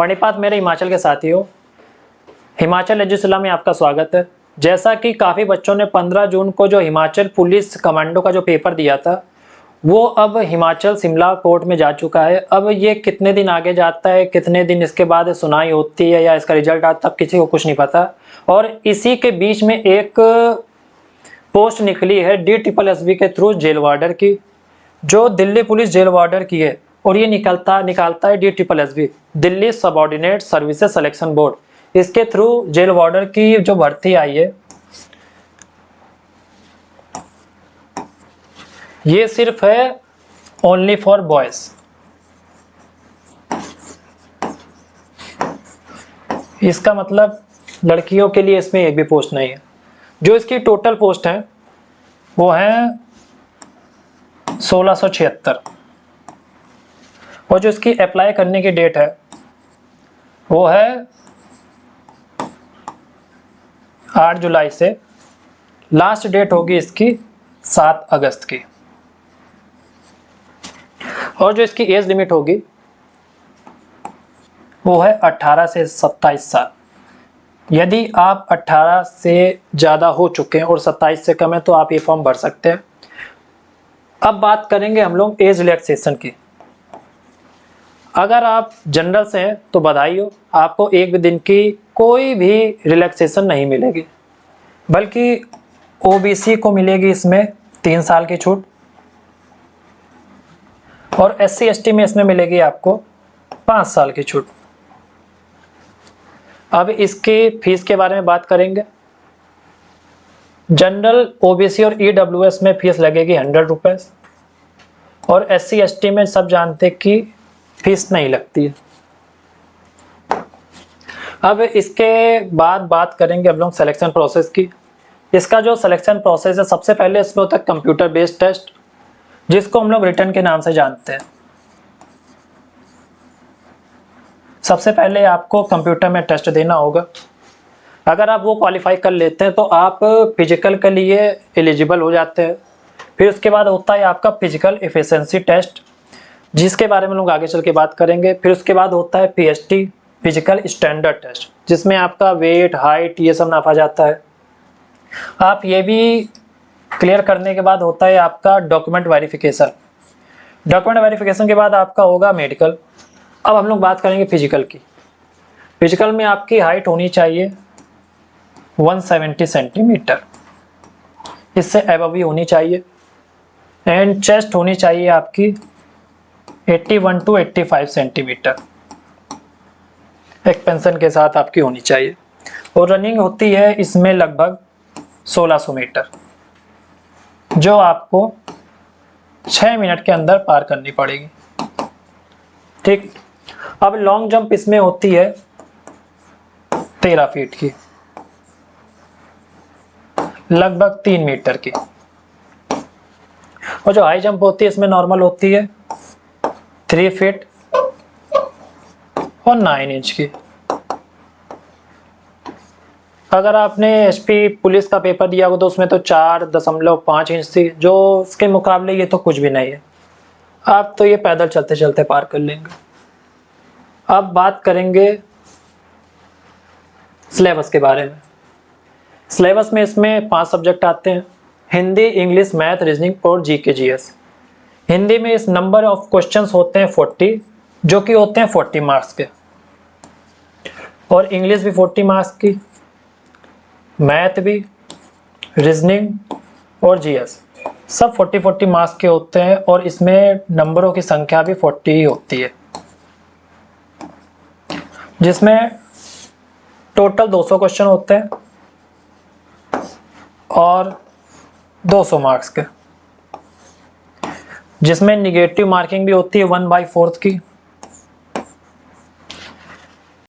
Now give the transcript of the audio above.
पानीपत मेरे हिमाचल के साथियों, हिमाचल एजुसिला में आपका स्वागत है। जैसा कि काफ़ी बच्चों ने 15 जून को जो हिमाचल पुलिस कमांडो का जो पेपर दिया था वो अब हिमाचल शिमला कोर्ट में जा चुका है। अब ये कितने दिन आगे जाता है, कितने दिन इसके बाद सुनाई होती है या इसका रिजल्ट आता है, किसी को कुछ नहीं पता। और इसी के बीच में एक पोस्ट निकली है DSSB के थ्रू जेल वार्डर की, जो दिल्ली पुलिस जेल वार्डर की है। और ये निकालता है DSSB, Delhi subordinate services selection board. इसके थ्रू जेल वार्डर की जो भर्ती आई है, ये सिर्फ है ओनली फॉर बॉयज। इसका मतलब लड़कियों के लिए इसमें एक भी पोस्ट नहीं है। जो इसकी टोटल पोस्ट है वो है 1676 और जो इसकी अप्लाई करने की डेट है वो है 8 जुलाई से। लास्ट डेट होगी इसकी 7 अगस्त की। और जो इसकी एज लिमिट होगी वो है 18 से 27 साल। यदि आप 18 से ज़्यादा हो चुके हैं और 27 से कम है तो आप ये फॉर्म भर सकते हैं। अब बात करेंगे हम लोग एज रिलैक्सेशन की। अगर आप जनरल से हैं तो बधाई हो, आपको एक भी दिन की कोई भी रिलैक्सेशन नहीं मिलेगी, बल्कि OBC को मिलेगी इसमें 3 साल की छूट और SC ST में इसमें मिलेगी आपको 5 साल की छूट। अब इसकी फीस के बारे में बात करेंगे। जनरल, OBC और EWS में फीस लगेगी 100 रुपये और SC ST में सब जानते कि फीस नहीं लगती है। अब इसके बाद बात करेंगे हम लोग सिलेक्शन प्रोसेस की। इसका जो सिलेक्शन प्रोसेस है, सबसे पहले इसमें होता है कंप्यूटर बेस्ड टेस्ट, जिसको हम लोग रिटन के नाम से जानते हैं। सबसे पहले आपको कंप्यूटर में टेस्ट देना होगा। अगर आप वो क्वालिफाई कर लेते हैं तो आप फिजिकल के लिए एलिजिबल हो जाते हैं। फिर उसके बाद होता है आपका फिजिकल एफिशिएंसी टेस्ट, जिसके बारे में लोग आगे चल के बात करेंगे। फिर उसके बाद होता है PST, फिजिकल स्टैंडर्ड टेस्ट, जिसमें आपका वेट, हाइट ये सब नापा जाता है। आप ये भी क्लियर करने के बाद होता है आपका डॉक्यूमेंट वेरिफिकेशन। डॉक्यूमेंट वेरिफिकेशन के बाद आपका होगा मेडिकल। अब हम लोग बात करेंगे फिजिकल की। फिजिकल में आपकी हाइट होनी चाहिए 170 सेंटीमीटर, इससे अबव ही होनी चाहिए। एंड चेस्ट होनी चाहिए आपकी 81 to 85 सेंटीमीटर, एक्सपेंशन के साथ आपकी होनी चाहिए। और रनिंग होती है इसमें लगभग 1600 मीटर, जो आपको 6 मिनट के अंदर पार करनी पड़ेगी। ठीक। अब लॉन्ग जंप इसमें होती है 13 फीट की, लगभग 3 मीटर की। और जो हाई जंप होती है इसमें नॉर्मल होती है 3 फीट और 9 इंच की। अगर आपने SP पुलिस का पेपर दिया हो तो उसमें तो 4.5 इंच थी, जो उसके मुकाबले ये तो कुछ भी नहीं है। आप तो ये पैदल चलते चलते पार कर लेंगे। अब बात करेंगे सिलेबस के बारे में। सिलेबस में इसमें 5 सब्जेक्ट आते हैं: हिंदी, इंग्लिश, मैथ, रीजनिंग और GK GS। हिंदी में इस नंबर ऑफ क्वेश्चंस होते हैं 40, जो कि होते हैं 40 मार्क्स के। और इंग्लिश भी 40 मार्क्स की, मैथ भी, रीजनिंग और GS सब 40 मार्क्स के होते हैं। और इसमें नंबरों की संख्या भी 40 ही होती है, जिसमें टोटल 200 क्वेश्चन होते हैं और 200 मार्क्स के, जिसमें निगेटिव मार्किंग भी होती है 1/4 की